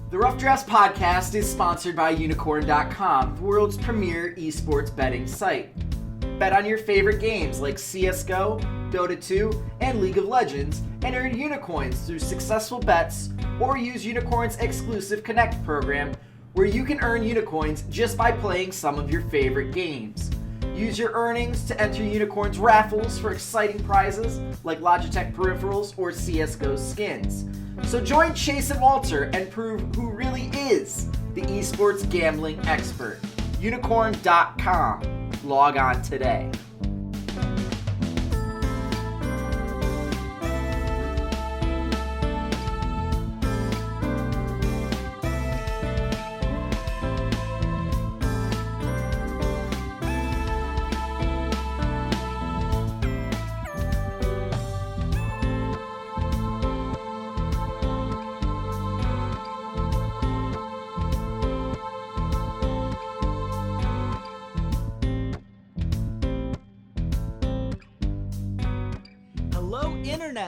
The Rough Drafts podcast is sponsored by Unicorn.com, the world's premier esports betting site. Bet on your favorite games like CSGO, Dota 2, and League of Legends, and earn Unicoins through successful bets, or use Unicorn's exclusive Connect program, where you can earn Unicoins just by playing some of your favorite games. Use your earnings to enter Unicorn's raffles for exciting prizes like Logitech peripherals or CSGO skins. So join Chase and Walter and prove who really is the esports gambling expert. Unicorn.com. Log on today.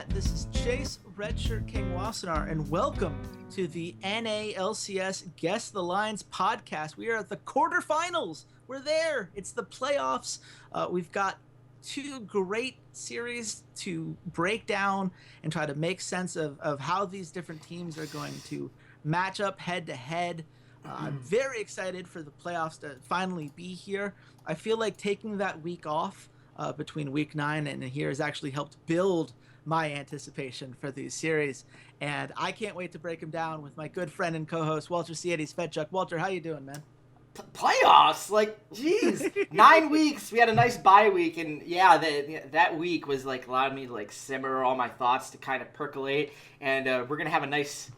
This is Chase, RedShirtKing Wassenar, and welcome to the NA LCS Guess the Lines podcast. We are at the quarterfinals. We're there. It's the playoffs. We've got two great series to break down and try to make sense of how these different teams are going to match up head to head. I'm very excited for the playoffs to finally be here. I feel like taking that week off between week 9 and here has actually helped build my anticipation for these series, and I can't wait to break them down with my good friend and co-host Walter Ceades. Fedczuk. Walter, how you doing, man? Playoffs? Like, geez, 9 weeks. We had a nice bye week, and yeah, that week was like allowed me to like simmer all my thoughts to kind of percolate, and we're gonna have a nice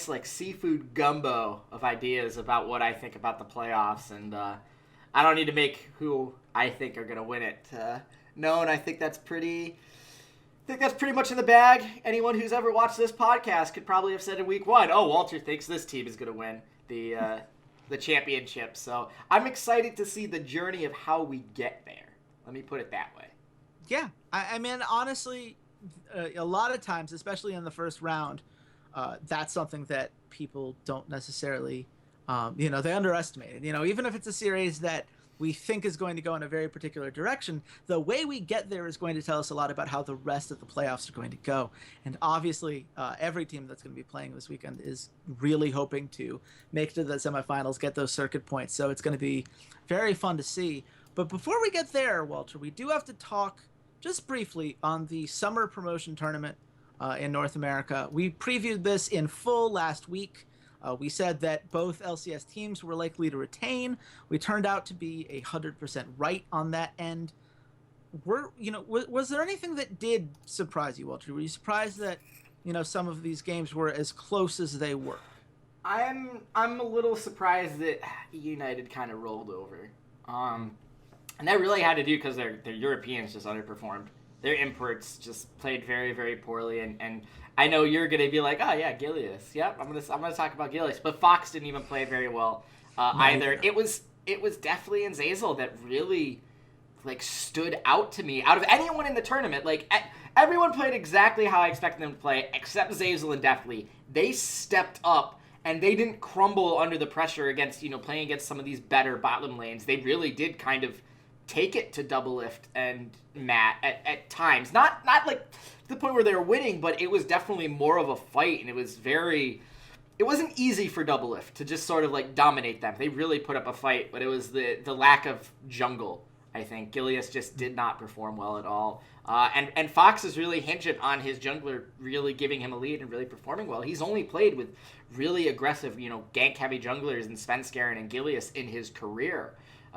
like seafood gumbo of ideas about what I think about the playoffs, and I don't need to make who I think are gonna win it known. I think that's pretty much in the bag. Anyone who's ever watched this podcast could probably have said in week 1, oh, Walter thinks this team is going to win the championship. So I'm excited to see the journey of how we get there. Let me put it that way. Yeah. I mean, honestly, a lot of times, especially in the first round, that's something that people don't necessarily, they underestimate it. Even if it's a series that we think is going to go in a very particular direction, the way we get there is going to tell us a lot about how the rest of the playoffs are going to go. And obviously, every team that's going to be playing this weekend is really hoping to make it to the semifinals, get those circuit points. So it's going to be very fun to see. But before we get there, Walter, we do have to talk just briefly on the summer promotion tournament in North America. We previewed this in full last week. We said that both LCS teams were likely to retain. We turned out to be 100% right on that end. Was there anything that did surprise you, Walter? Were you surprised that, some of these games were as close as they were? I'm a little surprised that United kind of rolled over. And that really had to do because their Europeans just underperformed. Their imports just played very, very poorly, and I know you're gonna be like, oh yeah, Gilius. Yep, I'm gonna talk about Gilius, but Fox didn't even play very well either. It was definitely Zazel that really like stood out to me out of anyone in the tournament. Like everyone played exactly how I expected them to play, except Zazel and Deftly. They stepped up and they didn't crumble under the pressure against playing against some of these better bottom lanes. They really did kind of take it to Doublelift and Matt at times. Not like to the point where they were winning, but it was definitely more of a fight, and it wasn't easy for Doublelift to just sort of like dominate them. They really put up a fight, but it was the lack of jungle, I think. Gilius just did not perform well at all. And Fox is really hinging on his jungler really giving him a lead and really performing well. He's only played with really aggressive, gank-heavy junglers in Svenskeren and Gilius in his career.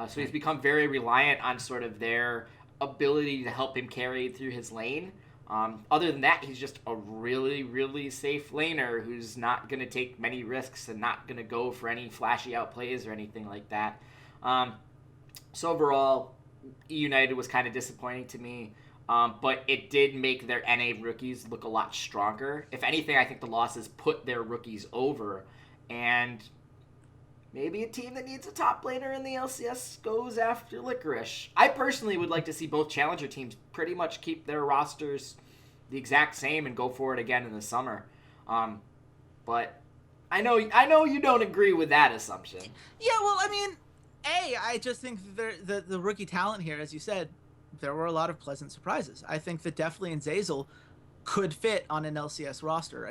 So he's become very reliant on sort of their ability to help him carry through his lane. Other than that, he's just a really, really safe laner who's not going to take many risks and not going to go for any flashy outplays or anything like that. So overall, United was kind of disappointing to me, but it did make their NA rookies look a lot stronger. If anything, I think the losses put their rookies over, and maybe a team that needs a top laner in the LCS goes after Licorice. I personally would like to see both challenger teams pretty much keep their rosters the exact same and go for it again in the summer. But I know you don't agree with that assumption. Yeah, well, I mean, I just think the rookie talent here, as you said, there were a lot of pleasant surprises. I think that definitely in Zazel could fit on an LCS roster.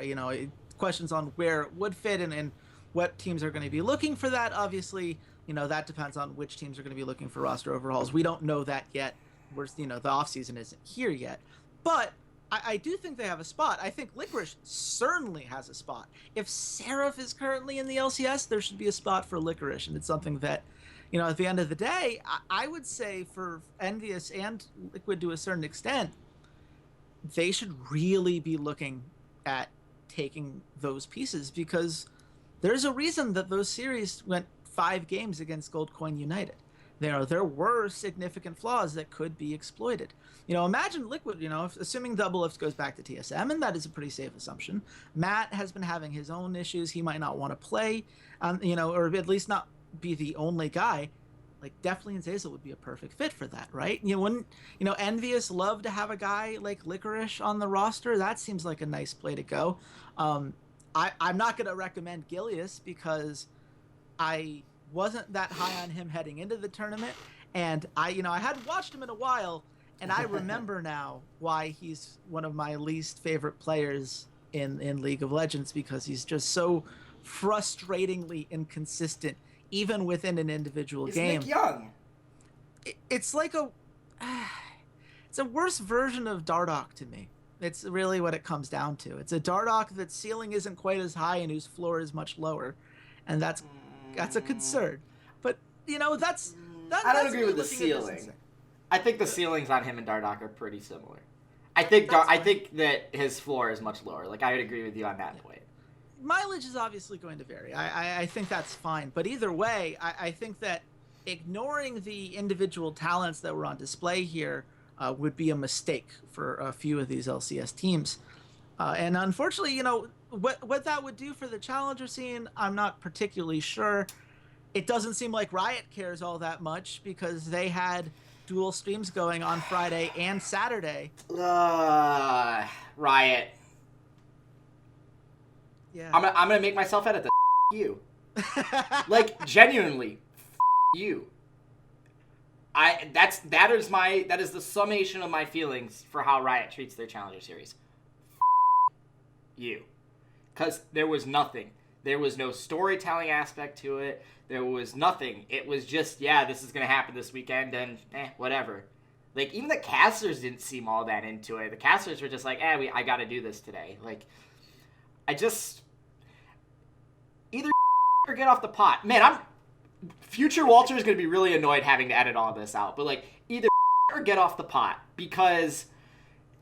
Questions on where it would fit and what teams are going to be looking for that. Obviously, that depends on which teams are going to be looking for roster overhauls. We don't know that yet. The offseason isn't here yet. But I do think they have a spot. I think Licorice certainly has a spot. If Seraph is currently in the LCS, there should be a spot for Licorice. And it's something that, at the end of the day, I would say for Envious and Liquid to a certain extent, they should really be looking at taking those pieces, because there's a reason that those series went 5 games against Goldcoin United. There were significant flaws that could be exploited. Imagine Liquid, assuming Double Lift goes back to TSM, and that is a pretty safe assumption. Matt has been having his own issues. He might not want to play, or at least not be the only guy. Like, definitely in Zazel would be a perfect fit for that, right? Wouldn't, Envious love to have a guy like Licorice on the roster? That seems like a nice play to go. I'm not going to recommend Gilius because I wasn't that high on him heading into the tournament, and I hadn't watched him in a while, and I remember now why he's one of my least favorite players in League of Legends, because he's just so frustratingly inconsistent, even within an individual game. Nick Young. It's like it's a worse version of Dardoch to me. It's really what it comes down to. It's a Dardoch that's ceiling isn't quite as high and whose floor is much lower, and that's a concern. But that's I don't agree with the ceiling. I think the ceilings on him and Dardoch are pretty similar. I think that his floor is much lower. Like, I would agree with you on that point. Mileage is obviously going to vary. I think that's fine. But either way, I think that ignoring the individual talents that were on display here would be a mistake for a few of these LCS teams. And unfortunately, what that would do for the challenger scene, I'm not particularly sure. It doesn't seem like Riot cares all that much, because they had dual streams going on Friday and Saturday. Riot. Yeah. I'm gonna make myself edit this. You. Like, genuinely, you. That is the summation of my feelings for how Riot treats their Challenger series. You. Because there was nothing. There was no storytelling aspect to it. There was nothing. It was just, this is going to happen this weekend, and whatever. Like, even the casters didn't seem all that into it. The casters were just like, I got to do this today. Like, either or get off the pot. Man, future Walter is going to be really annoyed having to edit all this out. But, like, either or get off the pot, because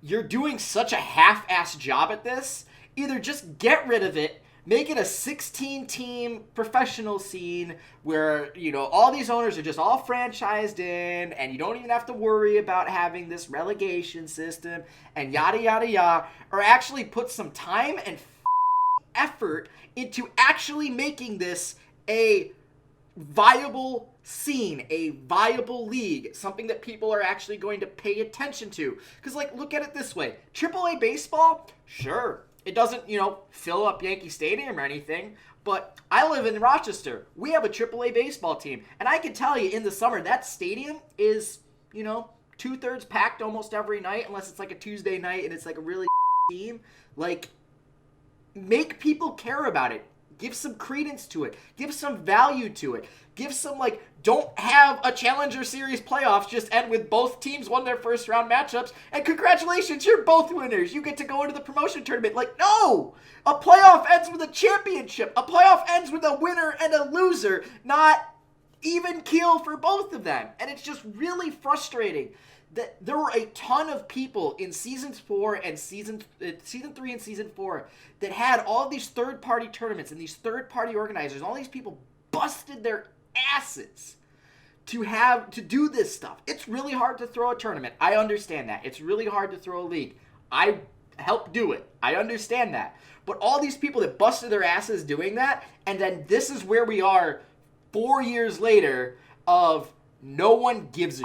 you're doing such a half-assed job at this. Either just get rid of it, make it a 16-team professional scene where, all these owners are just all franchised in, and you don't even have to worry about having this relegation system and yada, yada, yada, or actually put some time and effort into actually making this a viable scene, a viable league, something that people are actually going to pay attention to. Because, look at it this way. AAA baseball, sure, it doesn't, fill up Yankee Stadium or anything, but I live in Rochester. We have a AAA baseball team, and I can tell you in the summer, that stadium is, 2/3 packed almost every night, unless it's like a Tuesday night and it's like a really team. Like, make people care about it. Give some credence to it. Give some value to it. Give some, don't have a Challenger Series playoffs just end with both teams won their first round matchups, and congratulations, you're both winners. You get to go into the promotion tournament. No! A playoff ends with a championship. A playoff ends with a winner and a loser, not even keel for both of them. And it's just really frustrating that there were a ton of people in season 4 and season 3 and season 4 that had all of these third-party tournaments and these third-party organizers. All these people busted their asses to do this stuff. It's really hard to throw a tournament. I understand that. It's really hard to throw a league. I helped do it. I understand that. But all these people that busted their asses doing that, and then this is where we are 4 years later of no one gives a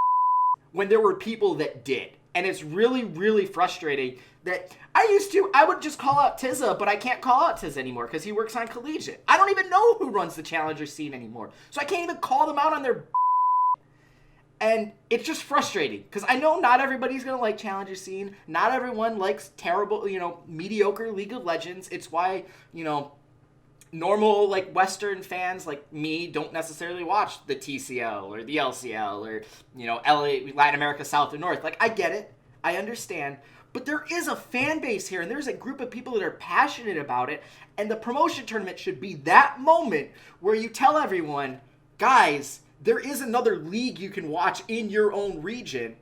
when there were people that did. And it's really, really frustrating that I would just call out Tizza, but I can't call out Tizza anymore because he works on Collegiate. I don't even know who runs the Challenger scene anymore. So I can't even call them out on their and it's just frustrating because I know not everybody's going to like Challenger scene. Not everyone likes terrible, mediocre League of Legends. It's why, normal like Western fans like me don't necessarily watch the TCL or the LCL or, LA, Latin America South and North. Like, I get it. I understand. But there is a fan base here, and there's a group of people that are passionate about it, and the promotion tournament should be that moment where you tell everyone, guys, there is another league you can watch in your own region.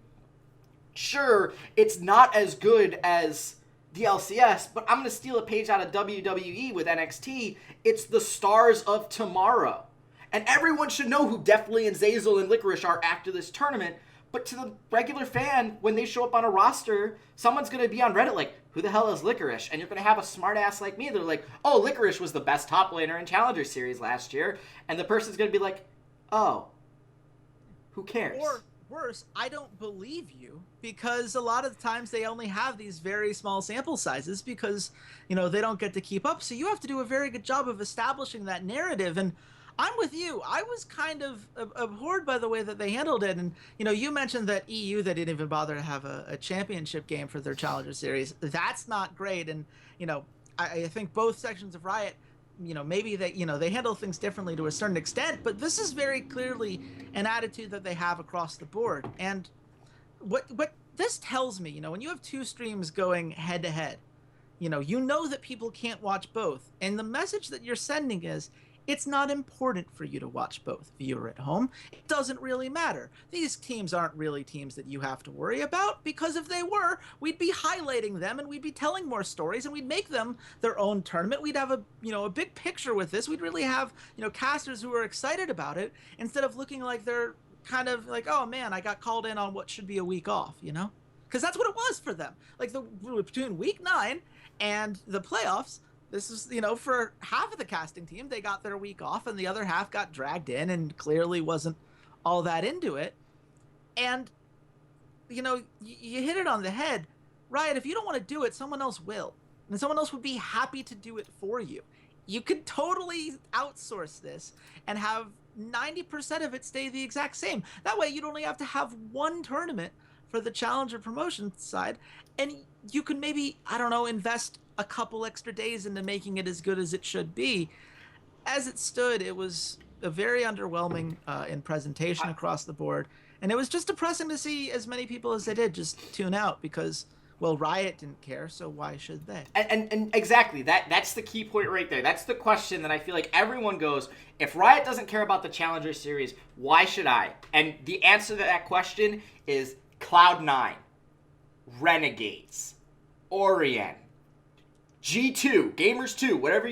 Sure, it's not as good as the LCS, but I'm going to steal a page out of WWE with NXT. It's the stars of tomorrow. And everyone should know who Deftly and Zazel and Licorice are after this tournament. But to the regular fan, when they show up on a roster, someone's going to be on Reddit like, who the hell is Licorice? And you're going to have a smart ass like me. They're like, oh, Licorice was the best top laner in Challenger Series last year. And the person's going to be like, oh, who cares? Or worse, I don't believe you, because a lot of the times they only have these very small sample sizes because, they don't get to keep up. So you have to do a very good job of establishing that narrative. And I'm with you. I was kind of abhorred by the way that they handled it. And, you mentioned that EU, they didn't even bother to have a championship game for their Challenger Series. That's not great. And, I think both sections of Riot, maybe they handle things differently to a certain extent, but this is very clearly an attitude that they have across the board. And what this tells me, when you have two streams going head to head, you know that people can't watch both. And the message that you're sending is, it's not important for you to watch both, viewer at home. It doesn't really matter. These teams aren't really teams that you have to worry about, because if they were, we'd be highlighting them and we'd be telling more stories and we'd make them their own tournament. We'd have a big picture with this. We'd really have, casters who are excited about it, instead of looking like they're kind of like, oh man, I got called in on what should be a week off, Because that's what it was for them. Like between week 9 and the playoffs, this is, for half of the casting team, they got their week off and the other half got dragged in and clearly wasn't all that into it. And, you hit it on the head. Riot, if you don't want to do it, someone else will. And someone else would be happy to do it for you. You could totally outsource this and have 90% of it stay the exact same. That way you'd only have to have one tournament for the Challenger promotion side, and you can maybe, invest a couple extra days into making it as good as it should be. As it stood, it was a very underwhelming in presentation across the board, and it was just depressing to see as many people as they did just tune out because, well, Riot didn't care, so why should they? And exactly, that's the key point right there. That's the question that I feel like everyone goes, if Riot doesn't care about the Challenger Series, why should I? And the answer to that question is Cloud9, Renegades, Orion, G2, Gamers 2, whatever,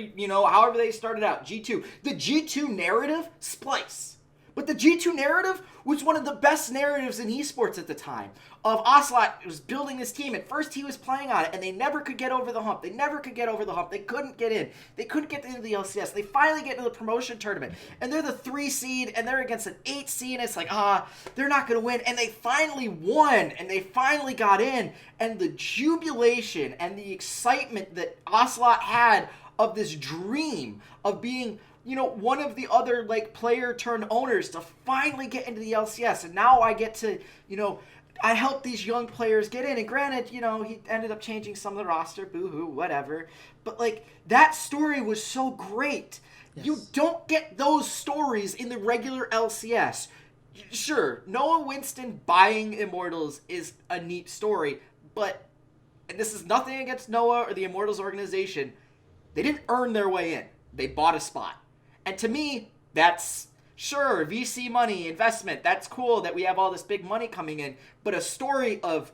however they started out, G2. The G2 narrative, Splice. But the G2 narrative was one of the best narratives in esports at the time. Of Ocelot was building this team. At first he was playing on it, and they never could get over the hump. They couldn't get in. They couldn't get into the LCS. They finally get into the promotion tournament. And they're the 3 seed, and they're against an 8 seed, and it's like, they're not going to win. And they finally won, and they finally got in. And the jubilation and the excitement that Ocelot had of this dream of being, one of the other, player turned owners to finally get into the LCS. And now I get to, I helped these young players get in. And granted, he ended up changing some of the roster, boo-hoo, whatever. But, that story was so great. Yes. You don't get those stories in the regular LCS. Sure, Noah Winston buying Immortals is a neat story. But, and this is nothing against Noah or the Immortals organization, they didn't earn their way in. They bought a spot. And to me, that's, sure, VC money, investment, that's cool that we have all this big money coming in, but a story of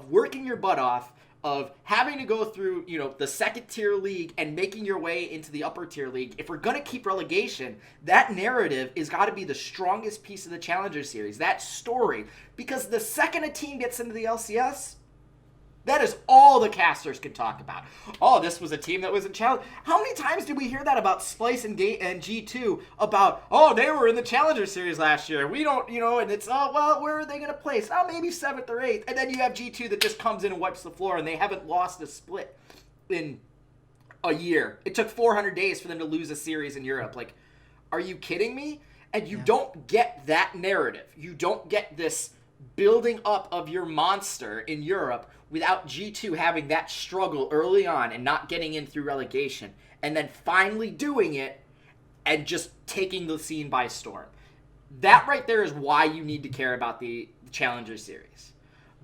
working your butt off, of having to go through, the second tier league and making your way into the upper tier league. If we're going to keep relegation, that narrative is got to be the strongest piece of the Challenger Series, that story. Because the second a team gets into the LCS, That is all the casters can talk about. Oh, this was a team that was in challenge. How many times did we hear that about Splice and G2 about, oh, they were in the Challenger Series last year. We don't, and it's, oh, well, where are they going to place? Oh, maybe 7th or 8th. And then you have G2 that just comes in and wipes the floor, and they haven't lost a split in a year. It took 400 days for them to lose a series in Europe. Like, are you kidding me? And you don't get that narrative. You don't get this building up of your monster in Europe without G2 having that struggle early on and not getting in through relegation, and then finally doing it and just taking the scene by storm. That right there is why you need to care about the Challenger Series.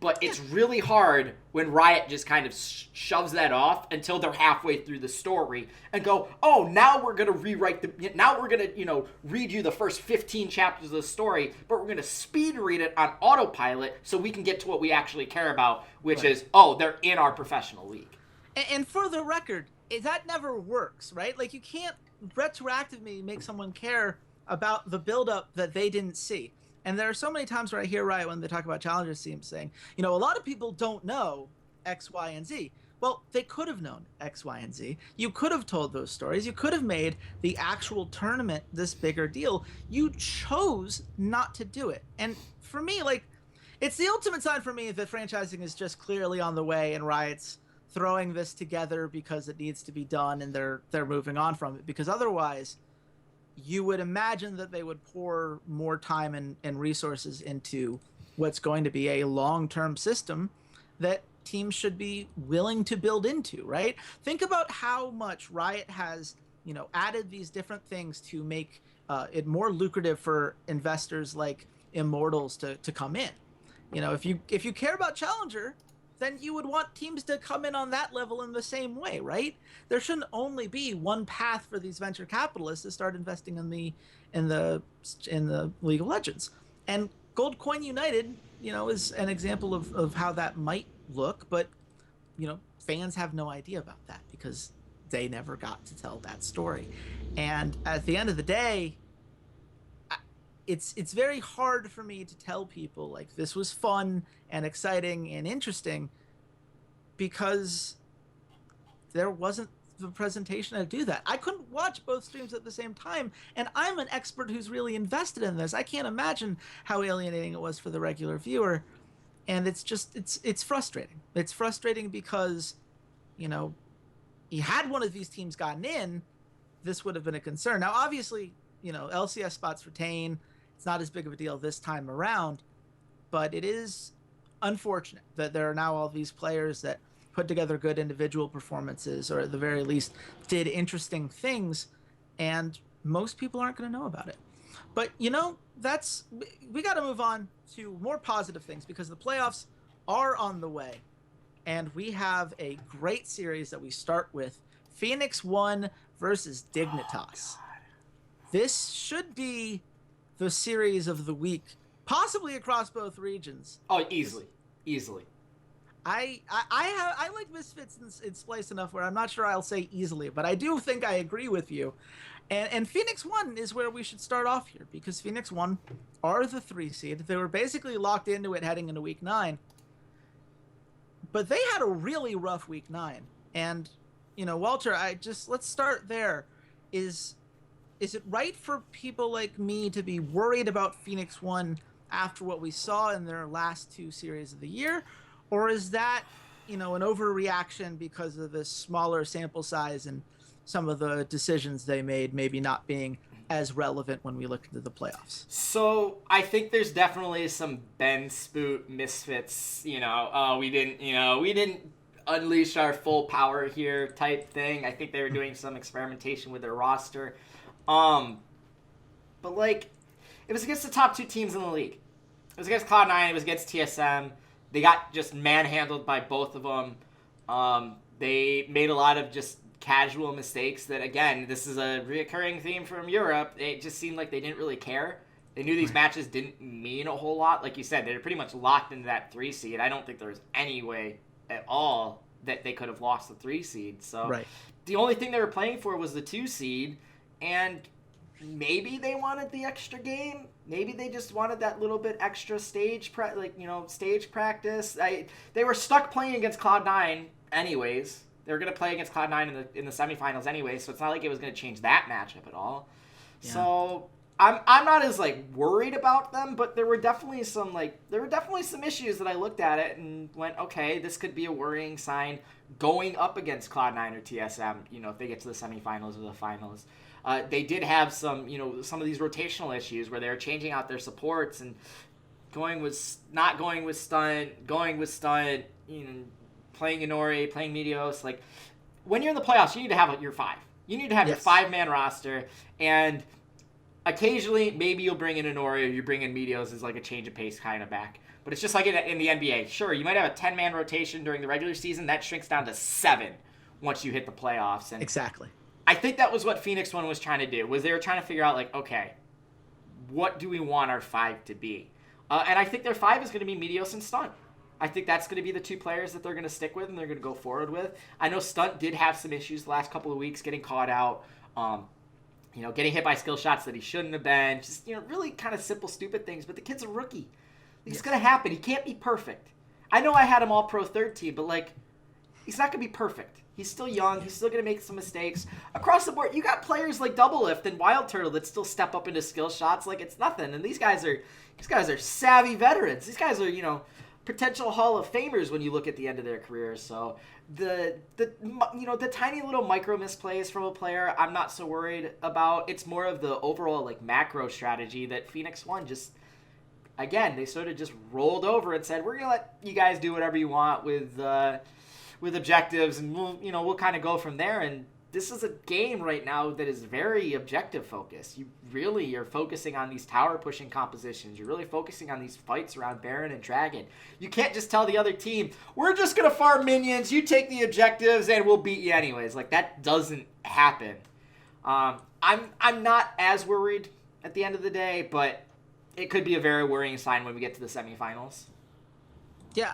But it's really hard when Riot just kind of shoves that off until they're halfway through the story and go, oh, now we're going to rewrite now we're going to, read you the first 15 chapters of the story, but we're going to speed read it on autopilot so we can get to what we actually care about, which is, oh, they're in our professional league. And for the record, that never works, right? Like, you can't retroactively make someone care about the buildup that they didn't see. And there are so many times where I hear Riot when they talk about Challenger teams saying, a lot of people don't know X, Y, and Z. Well, they could have known X, Y, and Z. You could have told those stories. You could have made the actual tournament this bigger deal. You chose not to do it. And for me, like, it's the ultimate sign for me that franchising is just clearly on the way, and Riot's throwing this together because it needs to be done, and they're moving on from it. Because otherwise, you would imagine that they would pour more time and resources into what's going to be a long-term system that teams should be willing to build into, right? Think about how much Riot has, added these different things to make it more lucrative for investors like Immortals to come in. If you care about Challenger, then you would want teams to come in on that level in the same way, right? There shouldn't only be one path for these venture capitalists to start investing in the League of Legends. And Gold Coin United, is an example of how that might look, but fans have no idea about that because they never got to tell that story. And at the end of the day, it's very hard for me to tell people like this was fun and exciting and interesting because there wasn't the presentation to do that. I couldn't watch both streams at the same time, and I'm an expert who's really invested in this. I can't imagine how alienating it was for the regular viewer, and it's frustrating. It's frustrating because, had one of these teams gotten in, this would have been a concern. Now, obviously, LCS spots retain. It's not as big of a deal this time around, but it is unfortunate that there are now all these players that put together good individual performances, or at the very least did interesting things, and most people aren't going to know about it. But we got to move on to more positive things because the playoffs are on the way, and we have a great series that we start with: Phoenix 1 versus Dignitas. This should be the series of the week, possibly across both regions. Oh, easily. I like Misfits in Splice enough where I'm not sure I'll say easily, but I do think I agree with you. And Phoenix 1 is where we should start off here, because Phoenix 1 are the 3 seed. They were basically locked into it heading into week 9. But they had a really rough week 9. And, Walter, let's start there. Is it right for people like me to be worried about Phoenix 1 after what we saw in their last 2 series of the year? Or is that, an overreaction because of the smaller sample size and some of the decisions they made maybe not being as relevant when we look into the playoffs? So I think there's definitely some Ben Spoot Misfits, we didn't unleash our full power here type thing. I think they were doing some experimentation with their roster. But it was against the top 2 teams in the league. It was against Cloud9. It was against TSM. They got just manhandled by both of them. They made a lot of just casual mistakes that, again, this is a reoccurring theme from Europe. It just seemed like they didn't really care. They knew these matches didn't mean a whole lot. Like you said, they were pretty much locked into that 3 seed. I don't think there was any way at all that they could have lost the 3 seed. So the only thing they were playing for was the 2 seed. And maybe they wanted the extra game. Maybe they just wanted that little bit extra stage practice. They were stuck playing against Cloud9 anyways. They were going to play against Cloud9 in the semifinals anyway, so it's not like it was going to change that matchup at all. Yeah. So I'm not as worried about them, but there were definitely some issues that I looked at it and went, okay, this could be a worrying sign going up against Cloud9 or TSM, if they get to the semifinals or the finals. They did have some of these rotational issues where they were changing out their supports and going with Stunt, playing Inori, playing Meteos. When you're in the playoffs, you need to have your 5. You need to have your 5-man roster, and occasionally maybe you'll bring in Inori or you bring in Meteos as a change of pace kind of back. But it's just like in the NBA. Sure, you might have a 10-man rotation during the regular season. That shrinks down to 7 once you hit the playoffs. And exactly. I think that was what Phoenix One was trying to do, was they were trying to figure out, okay, what do we want our 5 to be? And I think their 5 is going to be Meteos and Stunt. I think that's going to be the 2 players that they're going to stick with and they're going to go forward with. I know Stunt did have some issues the last couple of weeks, getting caught out, getting hit by skill shots that he shouldn't have been. Just, really kind of simple, stupid things. But the kid's a rookie. It's going to happen. He can't be perfect. I know I had him all pro third team, but, he's not going to be perfect. He's still young. He's still going to make some mistakes. Across the board, you got players like Double Lift and Wild Turtle that still step up into skill shots like it's nothing. And these guys are savvy veterans. These guys are, potential Hall of Famers when you look at the end of their careers. So the tiny little micro misplays from a player, I'm not so worried about. It's more of the overall macro strategy that Phoenix One just, again, they sort of just rolled over and said, we're gonna let you guys do whatever you want with objectives, and we'll kind of go from there. And this is a game right now that is very objective focused. You really are focusing on these tower pushing compositions. You're really focusing on these fights around Baron and Dragon. You can't just tell the other team, we're just going to farm minions, you take the objectives, and we'll beat you anyways. That doesn't happen. I'm not as worried at the end of the day, but it could be a very worrying sign when we get to the semifinals. Yeah,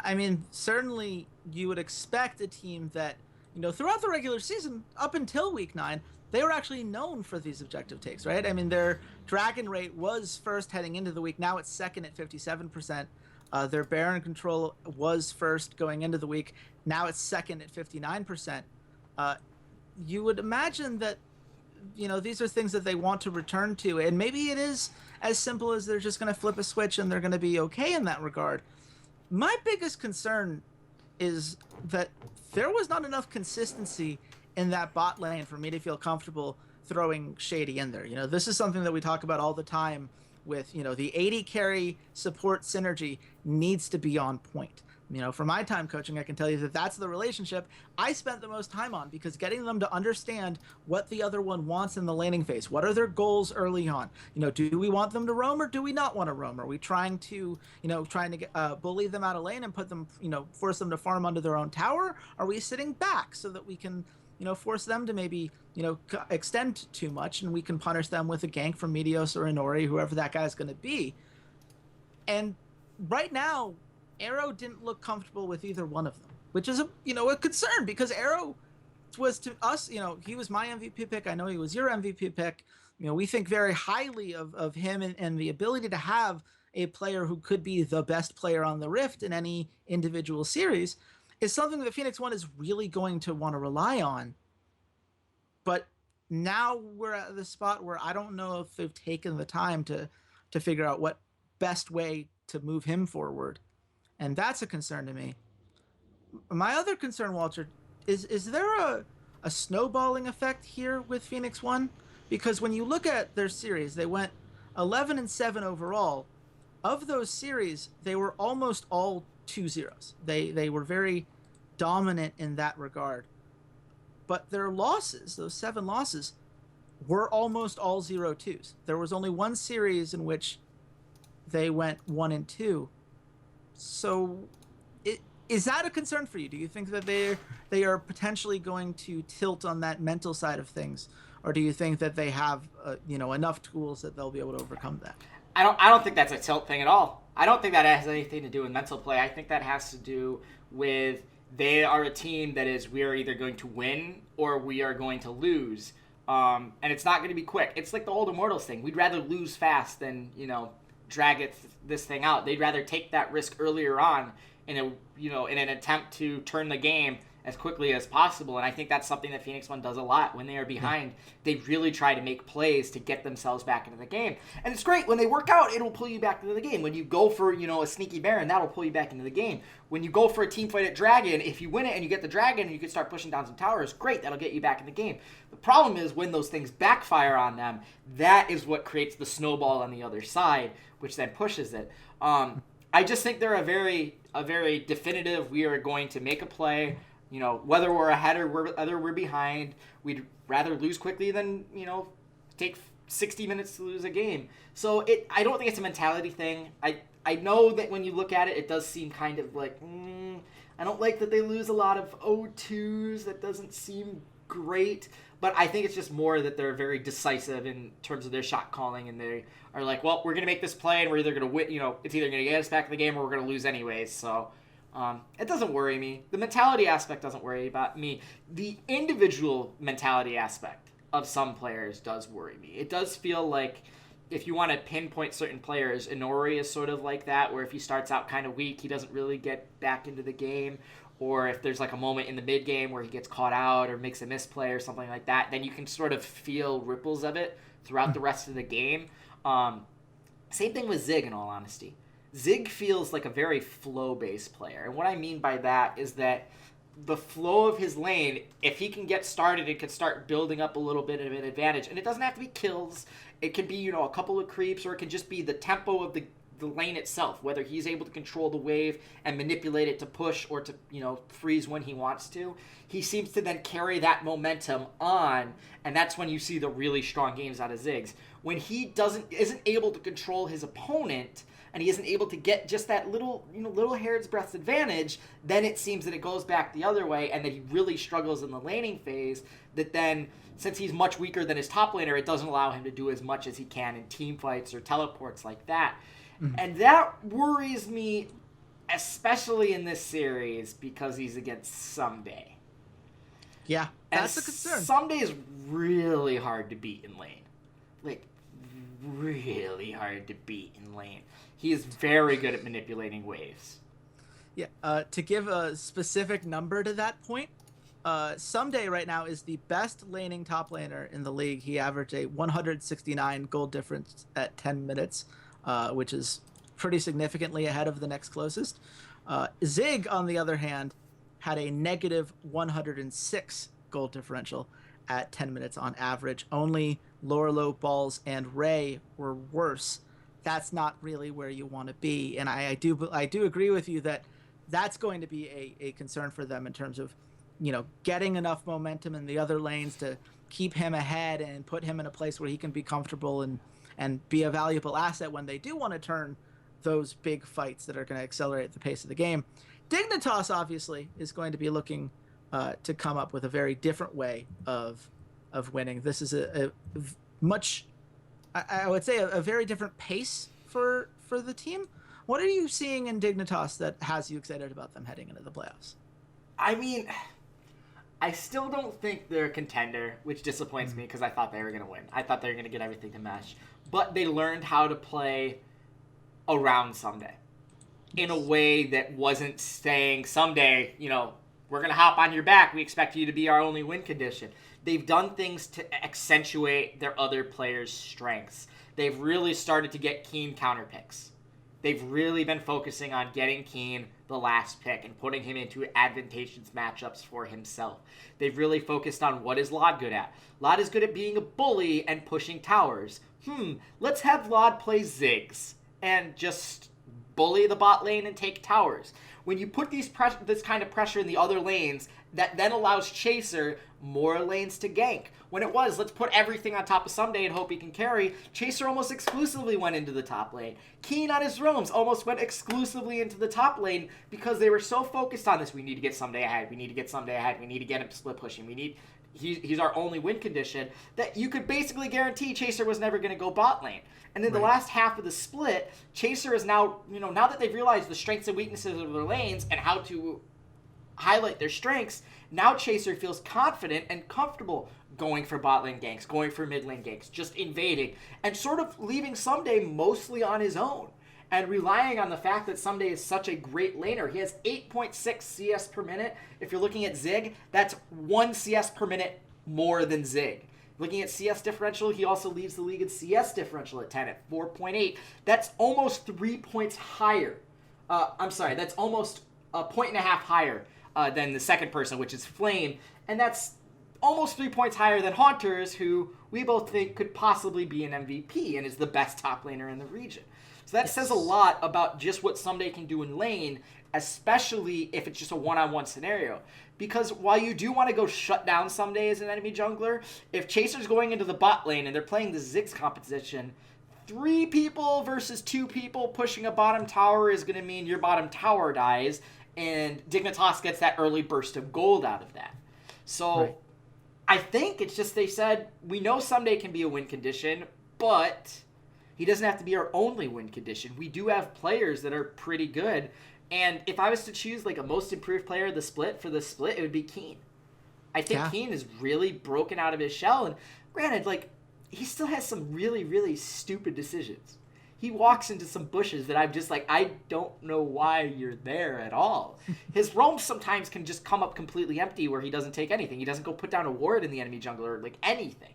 certainly you would expect a team that, throughout the regular season, up until week 9, they were actually known for these objective takes, right? Their Dragon rate was first heading into the week. Now it's second at 57%. Their Baron control was first going into the week. Now it's second at 59%. You would imagine that, these are things that they want to return to. And maybe it is as simple as they're just going to flip a switch and they're going to be okay in that regard. My biggest concern is that there was not enough consistency in that bot lane for me to feel comfortable throwing Shady in there. This is something that we talk about all the time with, the 80 carry support synergy needs to be on point. From my time coaching, I can tell you that that's the relationship I spent the most time on, because getting them to understand what the other one wants in the laning phase. What are their goals early on? Do we want them to roam or do we not want to roam? Are we trying to get, bully them out of lane and put them, force them to farm under their own tower? Are we sitting back so that we can, force them to maybe, extend too much and we can punish them with a gank from Meteos or Inori, whoever that guy's going to be? And right now, Arrow didn't look comfortable with either one of them, which is a concern, because Arrow was, to us, he was my MVP pick. I know he was your MVP pick. We think very highly of him and the ability to have a player who could be the best player on the Rift in any individual series is something that Phoenix One is really going to want to rely on. But now we're at the spot where I don't know if they've taken the time to figure out what best way to move him forward. And that's a concern to me. My other concern, Walter, is there a snowballing effect here with Phoenix One? Because when you look at their series, they went 11-7 overall. Of those series, they were almost all 2-0s. They were very dominant in that regard. But their losses, those 7 losses, were almost all 0-2s. There was only one series in which they went 1-2. So, is that a concern for you? Do you think that they are potentially going to tilt on that mental side of things, or do you think that they have enough tools that they'll be able to overcome that? I don't think that's a tilt thing at all. I don't think that has anything to do with mental play. I think that has to do with they are a team that is, we are either going to win or we are going to lose. And it's not going to be quick. It's like the old Immortals thing. We'd rather lose fast than, drag this thing out. They'd rather take that risk earlier on in an attempt to turn the game as quickly as possible. And I think that's something that Phoenix One does a lot. When they are behind, they really try to make plays to get themselves back into the game. And it's great. When they work out, it'll pull you back into the game. When you go for, a sneaky Baron, that'll pull you back into the game. When you go for a team fight at Dragon, if you win it and you get the Dragon and you can start pushing down some towers, great, that'll get you back in the game. The problem is when those things backfire on them, that is what creates the snowball on the other side, which then pushes it. I just think they're a very definitive, we are going to make a play. Whether we're ahead or whether we're behind, we'd rather lose quickly than, take 60 minutes to lose a game. So I don't think it's a mentality thing. I know that when you look at it, it does seem kind of like, I don't like that they lose a lot of 0-2s. That doesn't seem great. But I think it's just more that they're very decisive in terms of their shot calling, and they are like, well, we're going to make this play, and we're either going to win, it's either going to get us back in the game or we're going to lose anyways. So it doesn't worry me. The mentality aspect doesn't worry about me. The individual mentality aspect of some players does worry me. It does feel like if you want to pinpoint certain players, Inori is sort of like that, where if he starts out kind of weak, he doesn't really get back into the game. Or if there's like a moment in the mid game where he gets caught out or makes a misplay or something like that, then you can sort of feel ripples of it throughout the rest of the game. Same thing with Zig, in all honesty. Zig feels like a very flow-based player. And what I mean by that is that the flow of his lane, if he can get started, it can start building up a little bit of an advantage. And it doesn't have to be kills. It can be, a couple of creeps, or it can just be the tempo of the lane itself, whether he's able to control the wave and manipulate it to push or to, freeze when he wants to. He seems to then carry that momentum on, and that's when you see the really strong games out of Ziggs. When he isn't able to control his opponent, and he isn't able to get just that little hair's breadth advantage, then it seems that it goes back the other way, and that he really struggles in the laning phase, that then, since he's much weaker than his top laner, it doesn't allow him to do as much as he can in team fights or teleports like that. Mm-hmm. And that worries me, especially in this series, because he's against Someday. Yeah, that's a concern. Someday is really hard to beat in lane. Like, really hard to beat in lane. He is very good at manipulating waves. Yeah, to give a specific number to that point, Someday right now is the best laning top laner in the league. He averaged a 169 gold difference at 10 minutes, which is pretty significantly ahead of the next closest. Zig, on the other hand, had a negative 106 gold differential at 10 minutes on average. Only Lorelo, Balls, and Ray were worse. That's not really where you want to be, and I do agree with you that that's going to be a concern for them in terms of, getting enough momentum in the other lanes to keep him ahead and put him in a place where he can be comfortable and be a valuable asset when they do want to turn those big fights that are going to accelerate the pace of the game. Dignitas obviously is going to be looking to come up with a very different way of winning. This is a much, I would say, a very different pace for the team. What are you seeing in Dignitas that has you excited about them heading into the playoffs? I mean, I still don't think they're a contender, which disappoints me because I thought they were going to win. I thought they were going to get everything to mesh. But they learned how to play around Someday in a way that wasn't saying, Someday, we're going to hop on your back. We expect you to be our only win condition. They've done things to accentuate their other players' strengths. They've really started to get Keen counter picks. They've really been focusing on getting Keen the last pick and putting him into advantageous matchups for himself. They've really focused on what is Lod good at. Lod is good at being a bully and pushing towers. Let's have Lod play Ziggs and just bully the bot lane and take towers. When you put this kind of pressure in the other lanes, that then allows Chaser more lanes to gank. When it was, let's put everything on top of Someday and hope he can carry, Chaser almost exclusively went into the top lane. Keen on his roams almost went exclusively into the top lane because they were so focused on this. We need to get Someday ahead. We need to get Someday ahead. We need to get him split pushing. He's our only win condition, that you could basically guarantee Chaser was never going to go bot lane. And then the last half of the split, Chaser is now, now that they've realized the strengths and weaknesses of their lanes and how to highlight their strengths, now Chaser feels confident and comfortable going for bot lane ganks, going for mid lane ganks, just invading, and sort of leaving Someday mostly on his own, and relying on the fact that Someday is such a great laner. He has 8.6 CS per minute. If you're looking at Zig, that's 1 CS per minute more than Zig. Looking at CS differential, he also leads the league in CS differential at 10 at 4.8. That's almost 3 points higher. That's almost a point and a half higher than the second person, which is Flame. And that's almost 3 points higher than Haunters, who we both think could possibly be an MVP and is the best top laner in the region. So that says a lot about just what Someday can do in lane, especially if it's just a one-on-one scenario. Because while you do want to go shut down Someday as an enemy jungler, if Chaser's going into the bot lane and they're playing the Ziggs competition, 3 people versus 2 people pushing a bottom tower is going to mean your bottom tower dies, and Dignitas gets that early burst of gold out of that. So right. I think it's just they said, we know Someday can be a win condition, but he doesn't have to be our only win condition. We do have players that are pretty good. And if I was to choose like a most improved player of the split for the split, it would be Keen. I think Keen is really broken out of his shell. And granted, like, he still has some really, really stupid decisions. He walks into some bushes that I'm just like, I don't know why you're there at all. His roams sometimes can just come up completely empty where he doesn't take anything. He doesn't go put down a ward in the enemy jungler or like anything.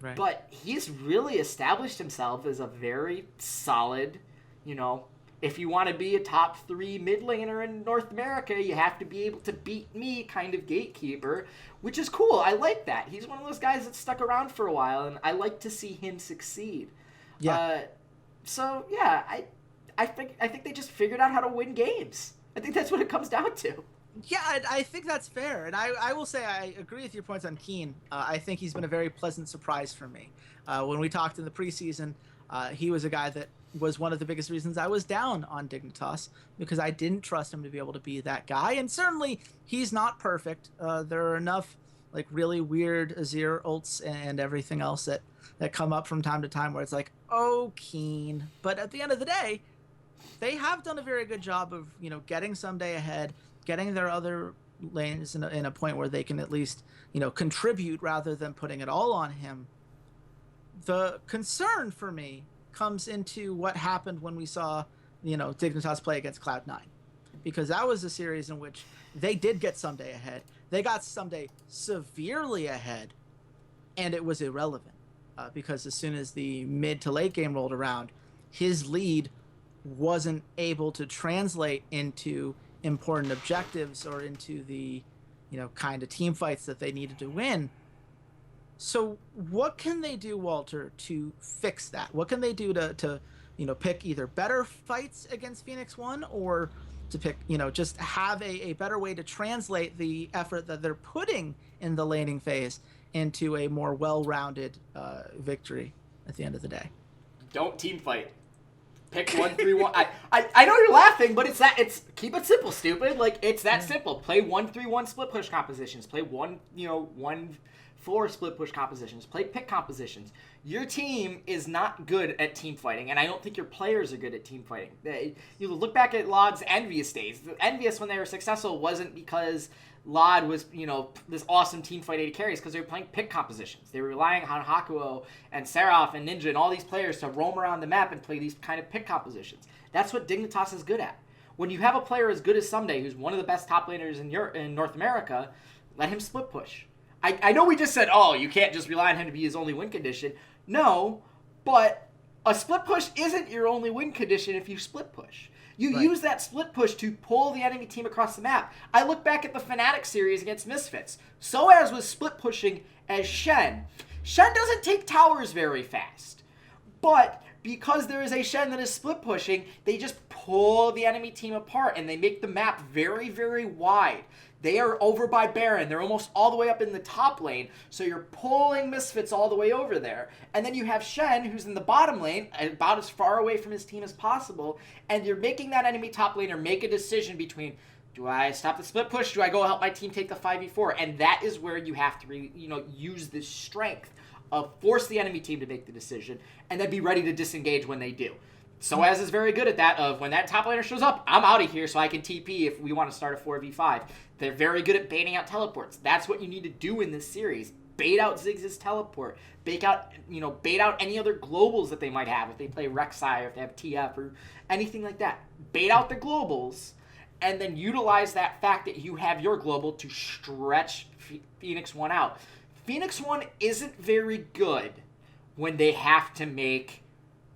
Right. But he's really established himself as a very solid, if you want to be a top 3 mid laner in North America, you have to be able to beat me kind of gatekeeper, which is cool. I like that. He's one of those guys that stuck around for a while, and I like to see him succeed. Yeah. I think they just figured out how to win games. I think that's what it comes down to. Yeah, I think that's fair. And I will say I agree with your points on Keen. I think he's been a very pleasant surprise for me. When we talked in the preseason, he was a guy that was one of the biggest reasons I was down on Dignitas, because I didn't trust him to be able to be that guy. And certainly he's not perfect. There are enough like really weird Azir ults and everything else that come up from time to time where it's like, oh, Keen. But at the end of the day, they have done a very good job of, getting Someday ahead, getting their other lanes in a point where they can at least, contribute rather than putting it all on him. The concern for me comes into what happened when we saw, Dignitas play against Cloud9. Because that was a series in which they did get Someday ahead. They got Someday severely ahead, and it was irrelevant. Because as soon as the mid to late game rolled around, his lead wasn't able to translate into important objectives or into the, kind of team fights that they needed to win. So what can they do, Walter, to fix that? What can they do to pick either better fights against Phoenix One, or to pick, just have a better way to translate the effort that they're putting in the laning phase into a more well-rounded victory at the end of the day? Don't team fight. Pick 1-3-1. I know you're laughing, but it's keep it simple, stupid. Like, it's that simple. Play 1-3-1 split push compositions. Play 1-4 split push compositions. Play pick compositions. Your team is not good at team fighting, and I don't think your players are good at team fighting. You look back at LoD's Envious days. The Envious, when they were successful, wasn't because LoD was, this awesome team fight 80 carries, because they were playing pick compositions. They were relying on Hakuo and Seraph and Ninja and all these players to roam around the map and play these kind of pick compositions. That's what Dignitas is good at. When you have a player as good as Someday, who's one of the best top laners in North America, let him split push. I know we just said, you can't just rely on him to be his only win condition. No, but a split push isn't your only win condition if you split push. You use that split push to pull the enemy team across the map. I look back at the Fnatic series against Misfits. Soaz was split pushing as Shen. Shen doesn't take towers very fast. But because there is a Shen that is split pushing, they just pull the enemy team apart and they make the map very, very wide. They are over by Baron. They're almost all the way up in the top lane. So you're pulling Misfits all the way over there. And then you have Shen, who's in the bottom lane, about as far away from his team as possible. And you're making that enemy top laner make a decision between, do I stop the split push? Do I go help my team take the 5v4? And that is where you have to use this strength of force the enemy team to make the decision and then be ready to disengage when they do. Ceades is very good at that, of when that top laner shows up, I'm out of here so I can TP if we want to start a 4v5. They're very good at baiting out teleports. That's what you need to do in this series. Bait out Ziggs' teleport. Bait out any other globals that they might have if they play Rek'Sai or if they have TF or anything like that. Bait out the globals and then utilize that fact that you have your global to stretch Phoenix One out. Phoenix One isn't very good when they have to make,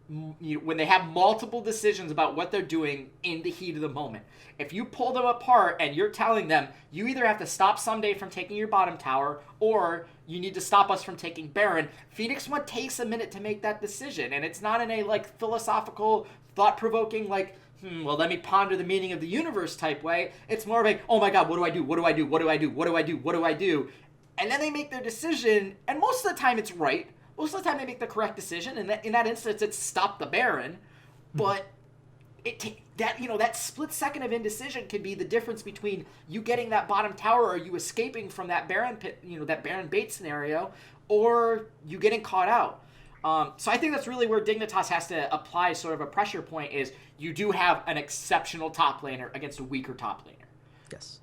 when they have multiple decisions about what they're doing in the heat of the moment. If you pull them apart and you're telling them, you either have to stop Someday from taking your bottom tower, or you need to stop us from taking Baron, Phoenix One takes a minute to make that decision. And it's not in a like philosophical, thought-provoking, like, well, let me ponder the meaning of the universe type way. It's more of a, oh my god, what do I do? What do I do? What do I do? What do I do? What do I do? And then they make their decision, and most of the time it's right. Most of the time they make the correct decision, and in that instance it's stop the Baron. But that split second of indecision could be the difference between you getting that bottom tower or you escaping from that Baron pit, that Baron bait scenario, or you getting caught out. So I think that's really where Dignitas has to apply sort of a pressure point, is you do have an exceptional top laner against a weaker top laner. Yes.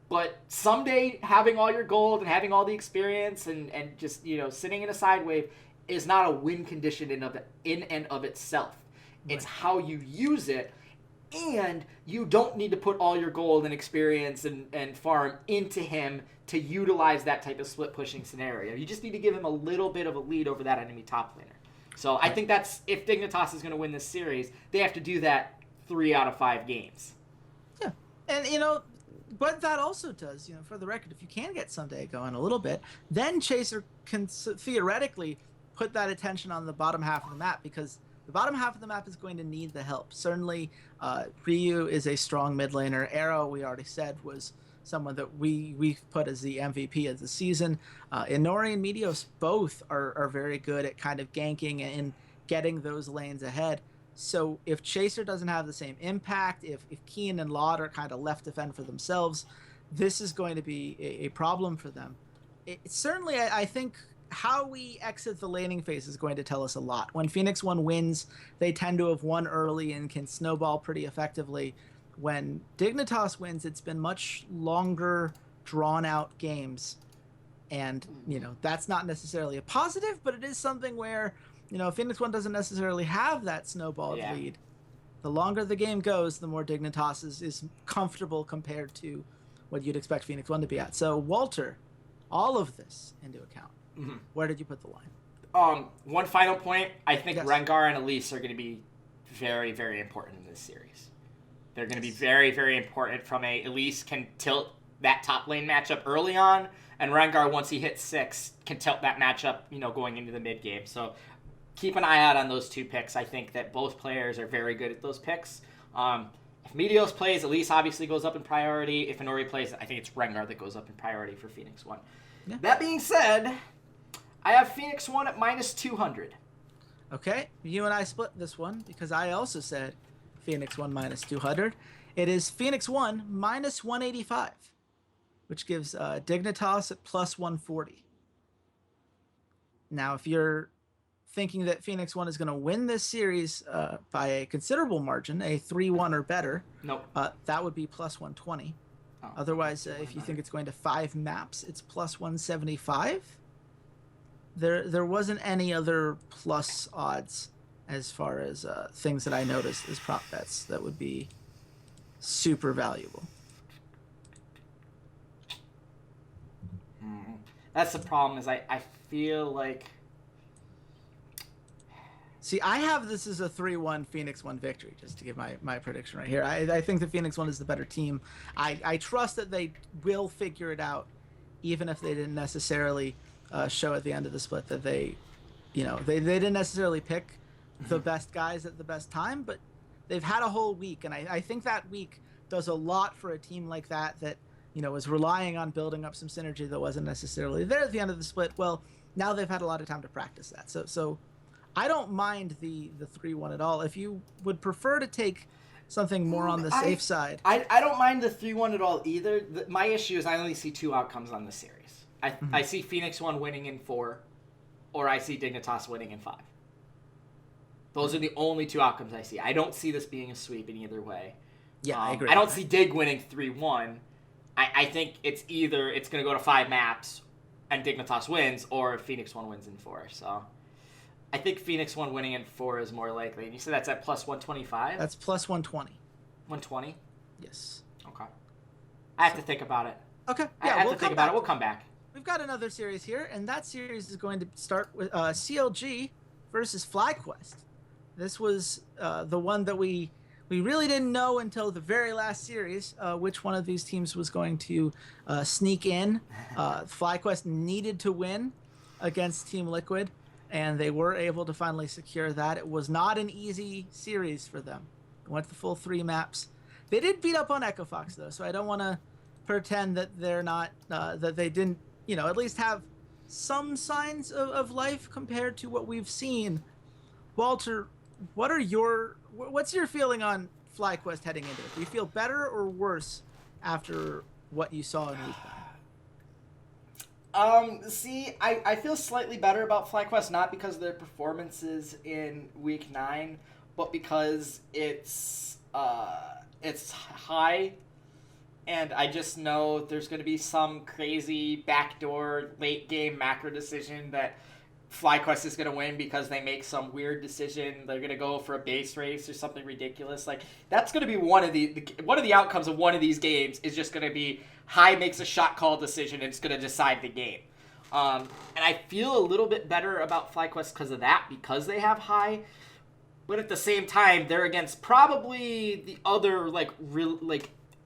But someday having all your gold and having all the experience and just, sitting in a side wave is not a win condition in and of itself. Right. It's how you use it, and you don't need to put all your gold and experience and farm into him to utilize that type of split pushing scenario. You just need to give him a little bit of a lead over that enemy top laner. So I think that's, if Dignitas is going to win this series, they have to do that 3 out of 5 games. Yeah. And, what that also does, for the record, if you can get Someday going a little bit, then Chaser can theoretically put that attention on the bottom half of the map, because the bottom half of the map is going to need the help. Certainly, Ryu is a strong mid laner. Arrow, we already said, was someone that we put as the MVP of the season. Inori and Meteos both are very good at kind of ganking and getting those lanes ahead. So if Chaser doesn't have the same impact, if Keen and Laud are kind of left to fend for themselves, this is going to be a problem for them. Certainly, I think how we exit the laning phase is going to tell us a lot. When Phoenix One wins, they tend to have won early and can snowball pretty effectively. When Dignitas wins, it's been much longer, drawn-out games. And, that's not necessarily a positive, but it is something where, Phoenix One doesn't necessarily have that snowball lead. The longer the game goes, the more Dignitas is comfortable compared to what you'd expect Phoenix One to be at. So, Walter, all of this into account, where did you put the line? One final point. I think Rengar and Elise are going to be very, very important in this series. They're going to be very, very important from Elise can tilt that top lane matchup early on, and Rengar, once he hits 6, can tilt that matchup, going into the mid game. So keep an eye out on those 2 picks. I think that both players are very good at those picks. If Meteos plays, Elise obviously goes up in priority. If Inori plays, I think it's Rengar that goes up in priority for Phoenix One. Yeah. That being said, I have Phoenix One at -200. Okay, you and I split this one because I also said Phoenix One -200. It is Phoenix One -185, which gives Dignitas at +140. Now, if you're thinking that Phoenix One is going to win this series by a considerable margin, a 3-1 or better, nope. That would be +120. Oh, otherwise, if you think it's going to 5 maps, it's +175. There wasn't any other plus odds as far as things that I noticed as prop bets that would be super valuable. That's the problem, is I feel like... See, I have this as a 3-1 Phoenix One victory, just to give my prediction right here. I think the Phoenix One is the better team. I trust that they will figure it out, even if they didn't necessarily show at the end of the split that they didn't necessarily pick the best guys at the best time, but they've had a whole week, and I think that week does a lot for a team like that was relying on building up some synergy that wasn't necessarily there at the end of the split. Well, now they've had a lot of time to practice that. So I don't mind the 3-1 at all. If you would prefer to take something more on the safe side. I don't mind the 3-1 at all either. My issue is I only see 2 outcomes on the series. I see Phoenix One winning in 4, or I see Dignitas winning in 5. Those are the only two outcomes I see. I don't see this being a sweep in either way. Yeah, I agree. I don't see Dig winning 3-1. I think it's either it's going to go to 5 maps and Dignitas wins, or Phoenix 1 wins in 4. So I think Phoenix 1 winning in 4 is more likely. And you said that's at plus 125? That's plus 120. 120? Yes. Okay. I have to think about it. Okay. I have to think about it. We'll come back. We've got another series here, and that series is going to start with CLG versus FlyQuest. This was the one that we really didn't know until the very last series which one of these teams was going to sneak in. FlyQuest needed to win against Team Liquid, and they were able to finally secure that. It was not an easy series for them. They went the full 3 maps. They did beat up on Echo Fox, though, so I don't want to pretend that they're not that they didn't, at least have some signs of life compared to what we've seen. Walter, what's your feeling on FlyQuest heading into it? Do you feel better or worse after what you saw in week 9? See, I feel slightly better about FlyQuest, not because of their performances in week 9, but because it's high, and I just know there's going to be some crazy backdoor late game macro decision that FlyQuest is going to win because they make some weird decision. They're going to go for a base race or something ridiculous. Like, that's going to be one of the outcomes of one of these games is just going to be High makes a shot call decision and it's going to decide the game. And I feel a little bit better about FlyQuest because of that, because they have High. But at the same time, they're against probably the other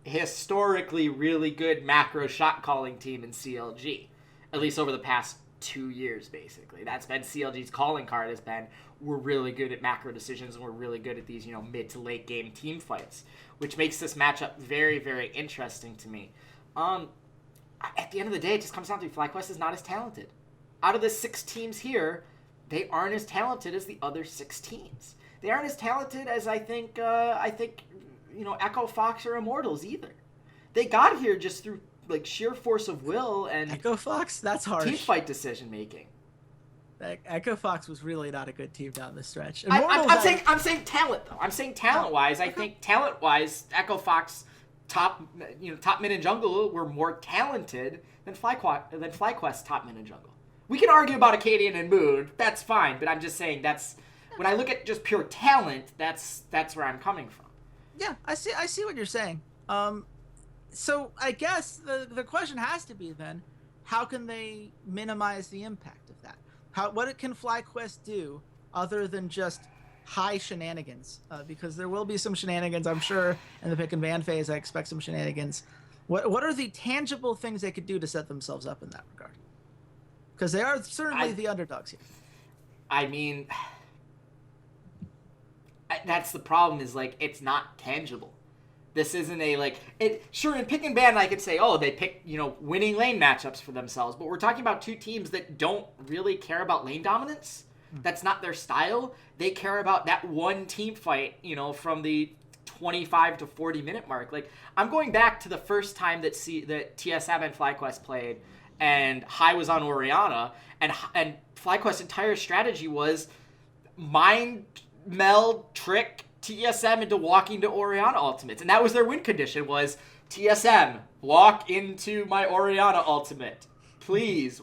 historically really good macro shot calling team in CLG, at least over the past 2 years, basically. That's been CLG's calling card, has been we're really good at macro decisions and we're really good at these, mid to late game team fights, which makes this matchup very, very interesting to me. At the end of the day, it just comes down to FlyQuest is not as talented. Out of the 6 teams here, they aren't as talented as the other 6 teams. They aren't as talented as I think Echo Fox or Immortals either. They got here just through sheer force of will and Echo Fox? That's harsh. Team fight decision making. Echo Fox was really not a good team down the stretch. I'm saying talent though. I'm saying talent wise. I think talent wise, Echo Fox top mid and jungle were more talented than FlyQuest top mid and jungle. We can argue about Acadian and Mood. That's fine, but I'm just saying that's when I look at just pure talent. That's where I'm coming from. Yeah, I see what you're saying. So I guess the question has to be then, how can they minimize the impact of that? What can FlyQuest do other than just High shenanigans? Because there will be some shenanigans, I'm sure, in the pick and ban phase. I expect some shenanigans. What are the tangible things they could do to set themselves up in that regard? Because they are certainly the underdogs here. I mean, that's the problem is it's not tangible. This isn't sure in pick and ban I could say, oh, they pick, winning lane matchups for themselves, but we're talking about 2 teams that don't really care about lane dominance. That's not their style. They care about that one team fight, from the 25 to 40 minute mark. I'm going back to the first time that TSM and FlyQuest played and High was on Oriana and FlyQuest's entire strategy was mind meld trick TSM into walking to Oriana ultimates. And that was their win condition was TSM, walk into my Oriana ultimate. Please.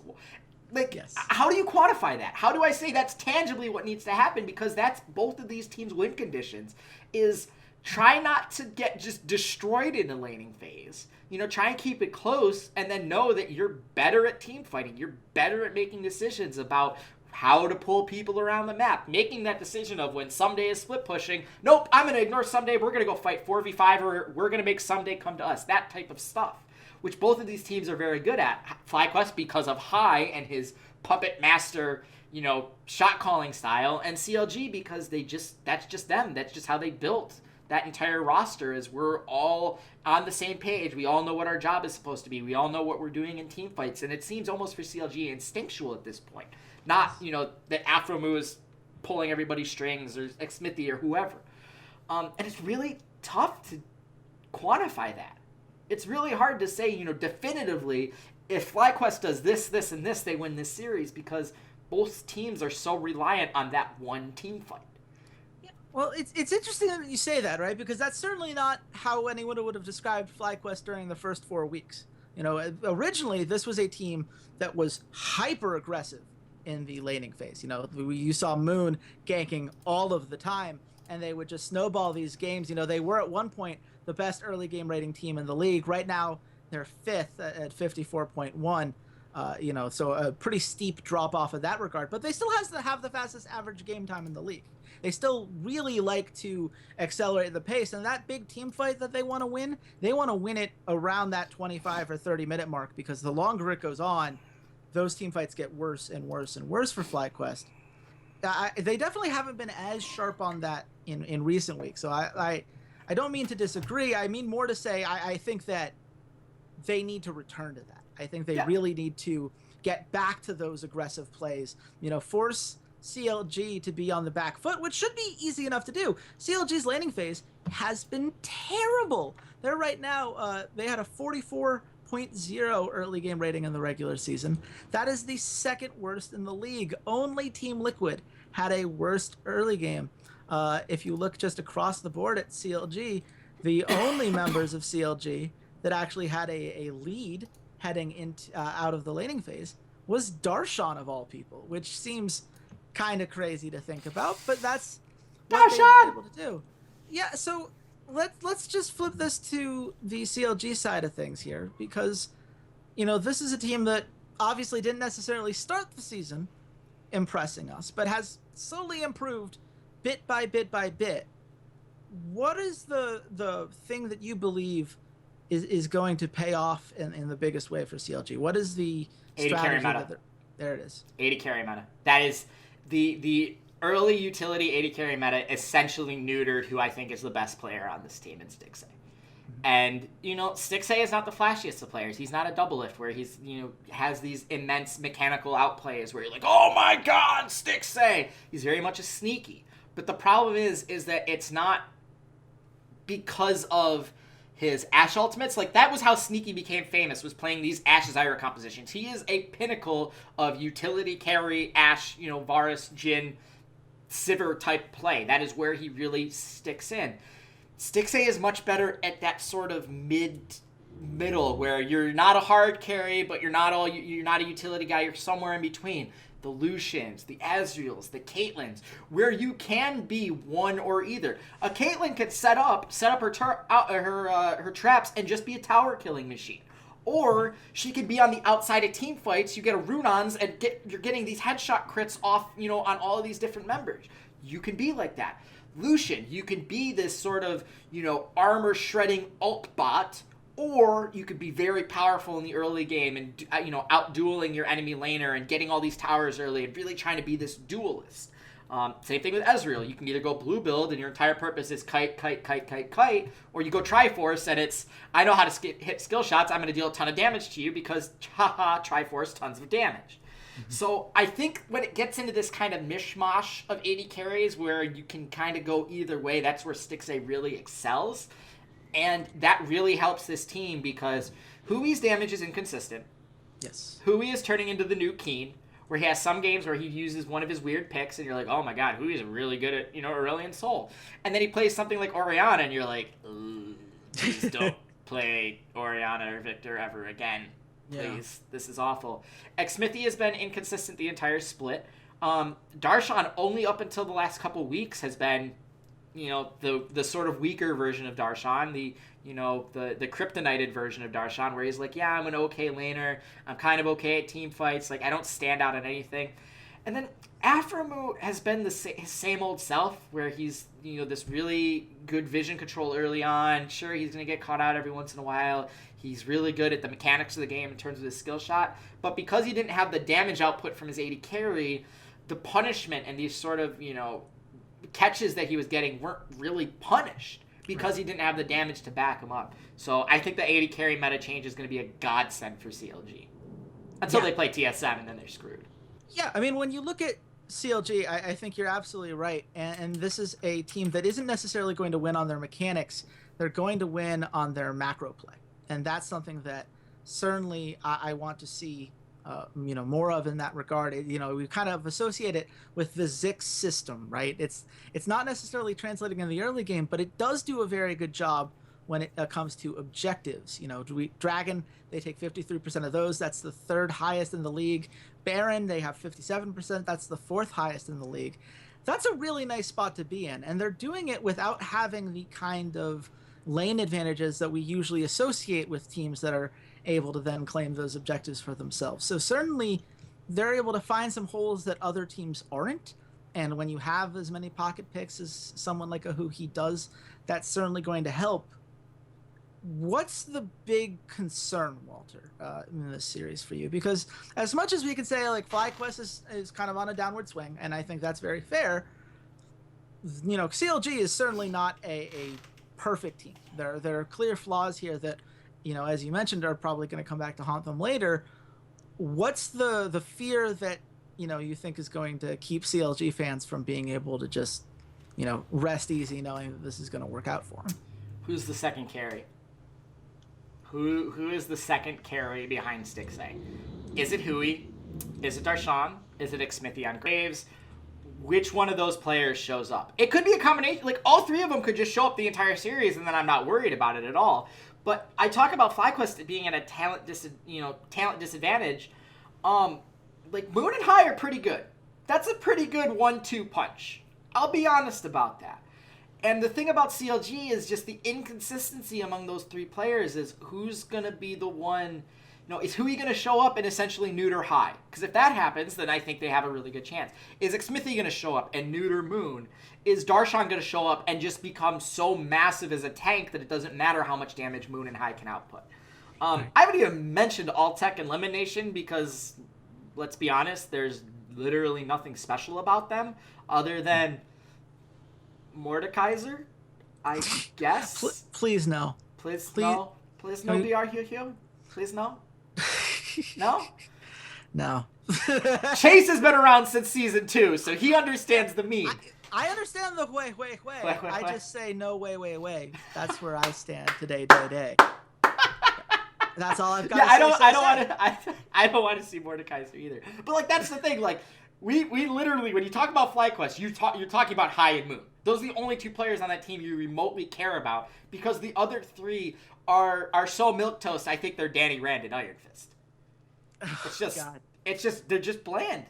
Yes. How do you quantify that? How do I say that's tangibly what needs to happen? Because that's both of these teams' win conditions is try not to get just destroyed in the laning phase. Try and keep it close and then know that you're better at team fighting. You're better at making decisions about how to pull people around the map, making that decision of when Someday is split pushing, nope, I'm going to ignore Someday, we're going to go fight 4v5, or we're going to make Someday come to us, that type of stuff, which both of these teams are very good at. FlyQuest because of High and his puppet master, shot calling style, and CLG because that's just them, that's just how they built that entire roster is we're all on the same page. We all know what our job is supposed to be. We all know what we're doing in team fights, and it seems almost for CLG instinctual at this point. Not, that Afromu is pulling everybody's strings or Smithy or whoever. And it's really tough to quantify that. It's really hard to say, definitively, if FlyQuest does this, this, and this, they win this series because both teams are so reliant on that one team fight. Well, it's interesting that you say that, right? Because that's certainly not how anyone would have described FlyQuest during the first 4 weeks. You know, originally this was a team that was hyper aggressive in the laning phase. You know, you saw Moon ganking all of the time, and they would just snowball these games. You know, they were at one point the best early game rating team in the league. Right now, they're fifth at 54.1. You know, so a pretty steep drop off of that regard, but they still have the fastest average game time in the league. They still really like to accelerate the pace, and that big team fight that they want to win, they want to win it around that 25 or 30-minute mark, because the longer it goes on, those team fights get worse and worse and worse for FlyQuest. They definitely haven't been as sharp on that in recent weeks, so I don't mean to disagree. I mean more to say I think that they need to return to that. I think they really need to get back to those aggressive plays, you know, force CLG to be on the back foot, which should be easy enough to do. CLG's laning phase has been terrible. They're right now, they had a 44.0 early game rating in the regular season. That is the second worst in the league. Only Team Liquid had a worst early game. If you look just across the board at CLG, the only members of CLG that actually had a lead heading into out of the laning phase was Darshan, of all people, which seems kind of crazy to think about, but that's what they were able to do. Yeah, so let's just flip this to the CLG side of things here, because, you know, this is a team that obviously didn't necessarily start the season impressing us, but has slowly improved bit by bit by bit. What is the thing that you believe is going to pay off in the biggest way for CLG? What is the 80 carry meta? There it is. 80 carry meta. That is the early utility 80 carry meta essentially neutered who I think is the best player on this team in Stixay. And, you know, Stixay is not the flashiest of players. He's not a double lift where he's, you know, has these immense mechanical outplays where you're like, oh my god, Stixay! He's very much a sneaky. But the problem is that it's not because of his Ashe ultimates. Like, that was how Sneaky became famous, was playing these Ashe Zyra compositions. He is a pinnacle of utility carry, Ashe, you know, Varus, Jhin, Sivir type play. That is where he really sticks in. Stixay is much better at that sort of middle where you're not a hard carry, but you're not a utility guy. You're somewhere in between. The Lucians, the Ezreals, the Caitlyn's, where you can be one or either. A Caitlyn could set up her traps and just be a tower killing machine. Or she could be on the outside of team fights. You get a Runons and you're getting these headshot crits off, you know, on all of these different members. You can be like that. Lucian, you can be this sort of, you know, armor shredding ult bot. Or you could be very powerful in the early game and, you know, out-dueling your enemy laner and getting all these towers early and really trying to be this duelist. Same thing with Ezreal. You can either go blue build and your entire purpose is kite, or you go Triforce and it's, I know how to hit skill shots, I'm going to deal a ton of damage to you because, haha, Triforce, tons of damage. So I think when it gets into this kind of mishmash of 80 carries where you can kind of go either way, that's where Stixay really excels. And that really helps this team because Hui's damage is inconsistent. Yes. Hui is turning into the new Keen, where he has some games where he uses one of his weird picks, and you're like, oh my god, Hui's really good at, you know, Aurelion Sol. And then he plays something like Orianna, and you're like, please don't play Orianna or Victor ever again. Please. Yeah. This is awful. Xmithy has been inconsistent the entire split. Darshan, only up until the last couple weeks, has been, you know, the sort of weaker version of Darshan, the kryptonited version of Darshan, where he's like, yeah, I'm an okay laner, I'm kind of okay at team fights, like, I don't stand out at anything. And then Aphromoo has been his same old self, where he's, you know, this really good vision control early on. Sure, he's going to get caught out every once in a while. He's really good at the mechanics of the game in terms of his skill shot. But because he didn't have the damage output from his 80 carry, the punishment and these sort of, you know, catches that he was getting weren't really punished because he didn't have the damage to back him up. So I think the 80 carry meta change is going to be a godsend for CLG. Until they play TSM and then they're screwed. Yeah, I mean, when you look at CLG, I think you're absolutely right. And this is a team that isn't necessarily going to win on their mechanics. They're going to win on their macro play. And that's something that certainly I want to see more of in that regard. We kind of associate it with the Zix system, right? It's not necessarily translating in the early game, but it does do a very good job when it comes to objectives. Dragon, they take 53% of those. That's the third highest in the league. Baron, they have 57%. That's the fourth highest in the league. That's a really nice spot to be in, and they're doing it without having the kind of lane advantages that we usually associate with teams that are able to then claim those objectives for themselves. So certainly they're able to find some holes that other teams aren't, and when you have as many pocket picks as someone like Ahuhi does, that's certainly going to help. What's the big concern, Walter, in this series for you? Because as much as we can say like FlyQuest is kind of on a downward swing, and I think that's very fair, CLG is certainly not a perfect team. There are clear flaws here that, as you mentioned, are probably going to come back to haunt them later. What's the fear that you think is going to keep CLG fans from being able to just rest easy knowing that this is going to work out for them? Who's the second carry? Who is the second carry behind Stixay? Is it Hui? Is it Darshan? Is it Xmithy on Graves? Which one of those players shows up? It could be a combination. Like, all three of them could just show up the entire series, and then I'm not worried about it at all. But I talk about FlyQuest being at a talent disadvantage. Like, Moon and High are pretty good. That's a pretty good 1-2 punch. I'll be honest about that. And the thing about CLG is just the inconsistency among those three players is who's going to be the one, is Hui going to show up and essentially neuter High? Because if that happens, then I think they have a really good chance. Is Xmithy going to show up and neuter Moon? Is Darshan going to show up and just become so massive as a tank that it doesn't matter how much damage Moon and High can output? I haven't even mentioned All-Tech and Elimination because, let's be honest, there's literally nothing special about them other than Mordekaiser, I guess. Please no. Please no. Please no, BR Hugh. Please no. No? No. Chase has been around since season 2, so he understands the meme. I understand the way. I just say no way. That's where I stand today. That's all I've got to say. I don't want to see Mordekaiser either. But like that's the thing, like we literally, when you talk about FlyQuest, you're talking about High and Moon. Those are the only two players on that team you remotely care about because the other three are so milquetoast. I think they're Danny Rand and Iron Fist. It's just they're just bland.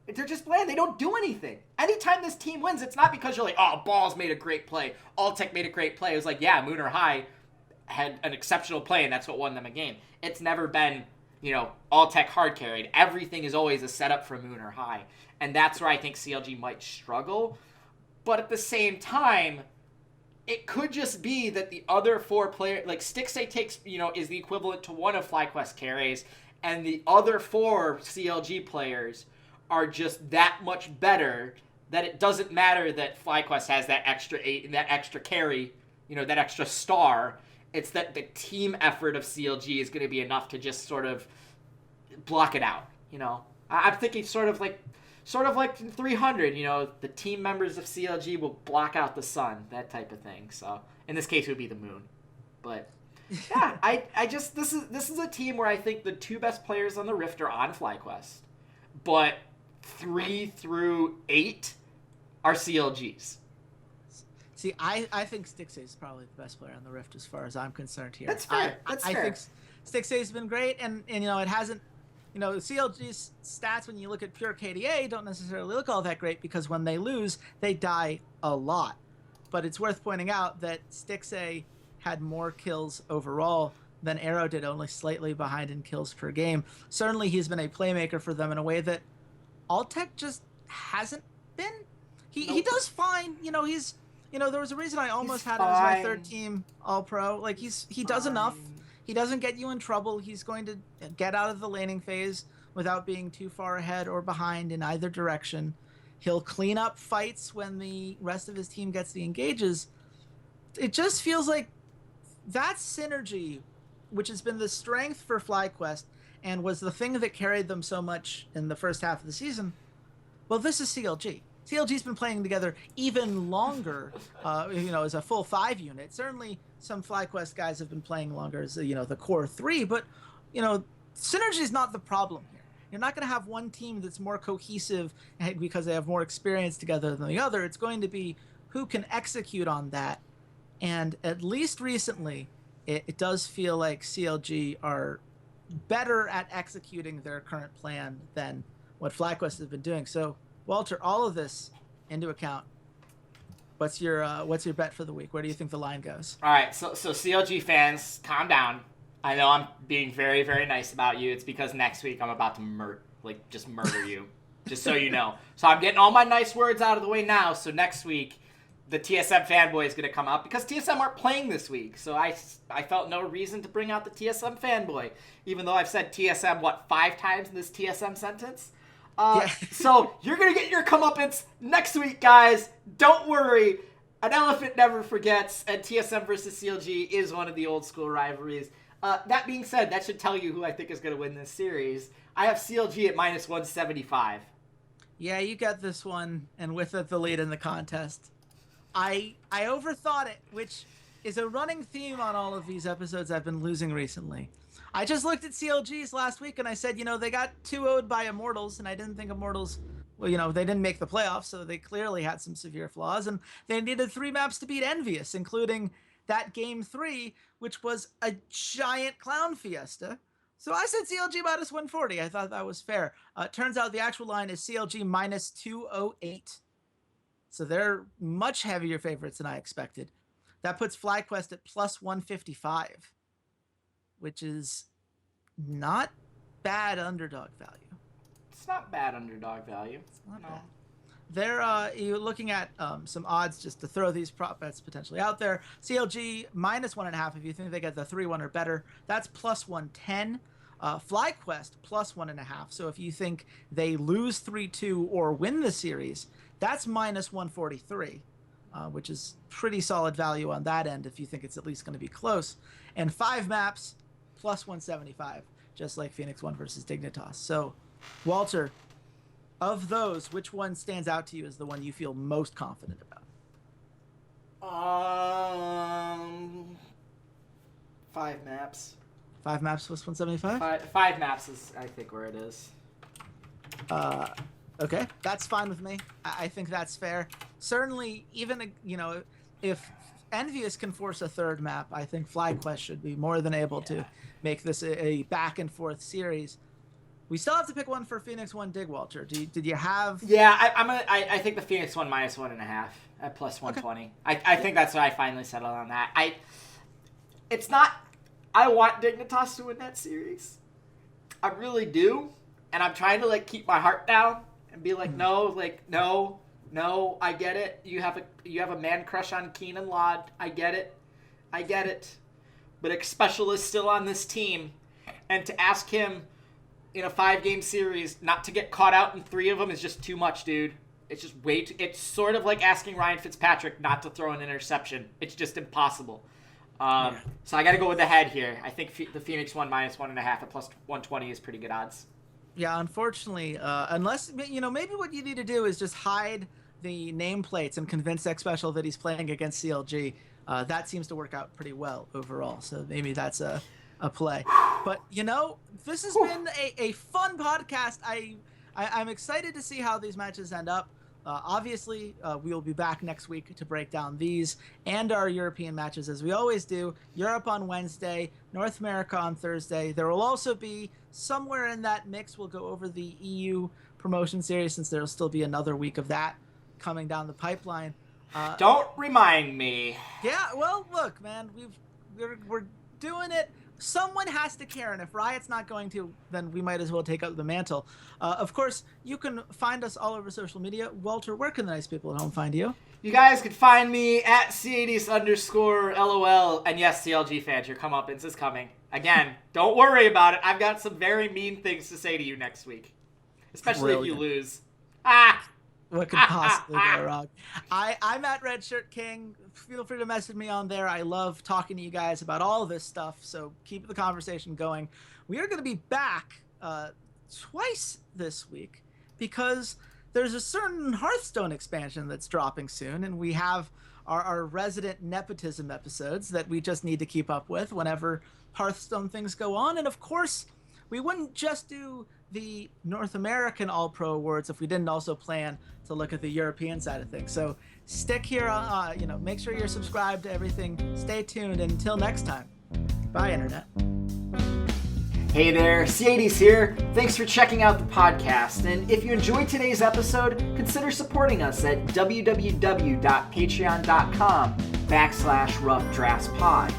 They're just bland. They don't do anything. Anytime this team wins, it's not because you're like, oh, Balls made a great play. All-Tech made a great play. It was like, yeah, Moon or High had an exceptional play, and that's what won them a game. It's never been, All-Tech hard carried. Everything is always a setup for Moon or High. And that's where I think CLG might struggle. But at the same time, it could just be that the other four players, like Stixay takes, is the equivalent to one of FlyQuest carries, and the other four CLG players are just that much better that it doesn't matter that FlyQuest has that extra carry, that extra star. It's that the team effort of CLG is going to be enough to just sort of block it out. I'm thinking sort of like in 300, the team members of CLG will block out the sun, that type of thing. So in this case, it would be the Moon. But yeah, I just this is a team where I think the two best players on the Rift are on FlyQuest, but 3 through 8 are CLGs. See, I think Stixay is probably the best player on the Rift as far as I'm concerned here. That's fair. I think Stixay's been great, and it hasn't. CLG's stats, when you look at pure KDA, don't necessarily look all that great because when they lose, they die a lot. But it's worth pointing out that Stixay had more kills overall than Arrow did, only slightly behind in kills per game. Certainly, he's been a playmaker for them in a way that All-Tech just hasn't been. He does fine. There was a reason I almost had him as my third team All-Pro. Like, he does enough. He doesn't get you in trouble. He's going to get out of the laning phase without being too far ahead or behind in either direction. He'll clean up fights when the rest of his team gets the engages. It just feels like that synergy, which has been the strength for FlyQuest and was the thing that carried them so much in the first half of the season. Well, this is CLG. CLG's been playing together even longer, as a full 5 unit. Certainly, some FlyQuest guys have been playing longer as the core 3, but synergy is not the problem here. You're not going to have one team that's more cohesive because they have more experience together than the other. It's going to be who can execute on that. And at least recently, it does feel like CLG are better at executing their current plan than what FlyQuest has been doing. So, Walter, all of this into account, what's your bet for the week? Where do you think the line goes? All right, so CLG fans, calm down. I know I'm being very, very nice about you. It's because next week I'm about to just murder you, just so you know. So I'm getting all my nice words out of the way now. So next week, the TSM fanboy is going to come out because TSM aren't playing this week. So I felt no reason to bring out the TSM fanboy, even though I've said TSM, 5 times in this TSM sentence? Yeah. So you're going to get your comeuppance next week, guys. Don't worry. An elephant never forgets, and TSM versus CLG is one of the old school rivalries. That being said, that should tell you who I think is going to win this series. I have CLG at -175. Yeah, you got this one, and with it, the lead in the contest. I overthought it, which is a running theme on all of these episodes I've been losing recently. I just looked at CLG's last week, and I said, they got 2-0'd by Immortals, and I didn't think Immortals, they didn't make the playoffs, so they clearly had some severe flaws, and they needed 3 maps to beat Envious, including that game 3, which was a giant clown fiesta. So I said CLG -140. I thought that was fair. Turns out the actual line is CLG -208. So they're much heavier favorites than I expected. That puts FlyQuest at +155, which is not bad underdog value. It's not bad underdog value. It's not bad. You're looking at some odds just to throw these prop bets potentially out there. CLG -1.5 if you think they get the 3-1 or better. That's +110. FlyQuest +1.5. So if you think they lose 3-2 or win the series, that's -143, which is pretty solid value on that end if you think it's at least going to be close. And 5 maps +175, just like Phoenix 1 versus Dignitas. So, Walter, of those, which one stands out to you as the one you feel most confident about? 5 maps. 5 maps +175? 5 maps is, I think, where it is. Okay, that's fine with me. I think that's fair. Certainly, even, if Envious can force a 3rd map, I think FlyQuest should be more than able to make this a back-and-forth series. We still have to pick one for Phoenix 1 Dig, Walter. Did you have... Yeah, I think the Phoenix 1 -1.5 at +120. Okay. I think that's what I finally settled on that. It's not... I want Dignitas to win that series. I really do. And I'm trying to, keep my heart down and be like, no, I get it. You have a man crush on Keenan Laud. I get it. But Xpecial is still on this team. And to ask him in a 5-game series not to get caught out in 3 of them is just too much, dude. It's just it's sort of like asking Ryan Fitzpatrick not to throw an interception. It's just impossible. So I got to go with the head here. I think the Phoenix 1 -1.5 at +120 is pretty good odds. Yeah, unfortunately, unless, maybe what you need to do is just hide the nameplates and convince Xpecial that he's playing against CLG. That seems to work out pretty well overall. So maybe that's a play. But, this has been a fun podcast. I'm excited to see how these matches end up. Obviously, we'll be back next week to break down these and our European matches as we always do. Europe on Wednesday, North America on Thursday. There will also be somewhere in that mix, we'll go over the EU promotion series since there will still be another week of that coming down the pipeline. Don't remind me. Yeah, well, look, man, we're doing it. Someone has to care, and if Riot's not going to, then we might as well take up the mantle. Of course, you can find us all over social media. Walter, where can the nice people at home find you? You guys can find me at Ceades_LOL. And yes, CLG fans, your comeuppance is coming. Again, don't worry about it. I've got some very mean things to say to you next week. Especially if you lose. What could possibly go wrong? I'm at RedShirtKing. Feel free to message me on there. I love talking to you guys about all this stuff, so keep the conversation going. We are going to be back twice this week because there's a certain Hearthstone expansion that's dropping soon, and we have our resident nepotism episodes that we just need to keep up with whenever Hearthstone things go on. And of course, we wouldn't just do the North American All-Pro Awards if we didn't also plan to look at the European side of things. So stick here, make sure you're subscribed to everything. Stay tuned, and until next time, bye, Internet. Hey there, Ceades here. Thanks for checking out the podcast. And if you enjoyed today's episode, consider supporting us at www.patreon.com/roughdraftspod.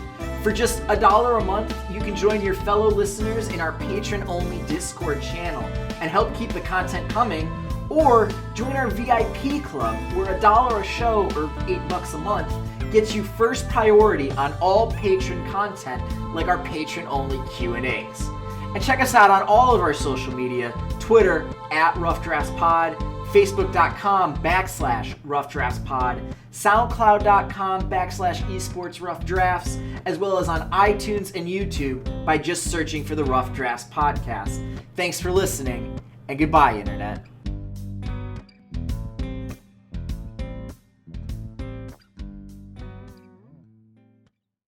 For just $1 a month, you can join your fellow listeners in our patron-only Discord channel and help keep the content coming, or join our VIP club where $1 a show or $8 a month gets you first priority on all patron content like our patron-only Q&As. And check us out on all of our social media, Twitter @RoughDraftsPod, Facebook.com/RoughDraftsPod, SoundCloud.com/esportsroughdrafts, as well as on iTunes and YouTube by just searching for the Rough Drafts Podcast. Thanks for listening, and goodbye, Internet.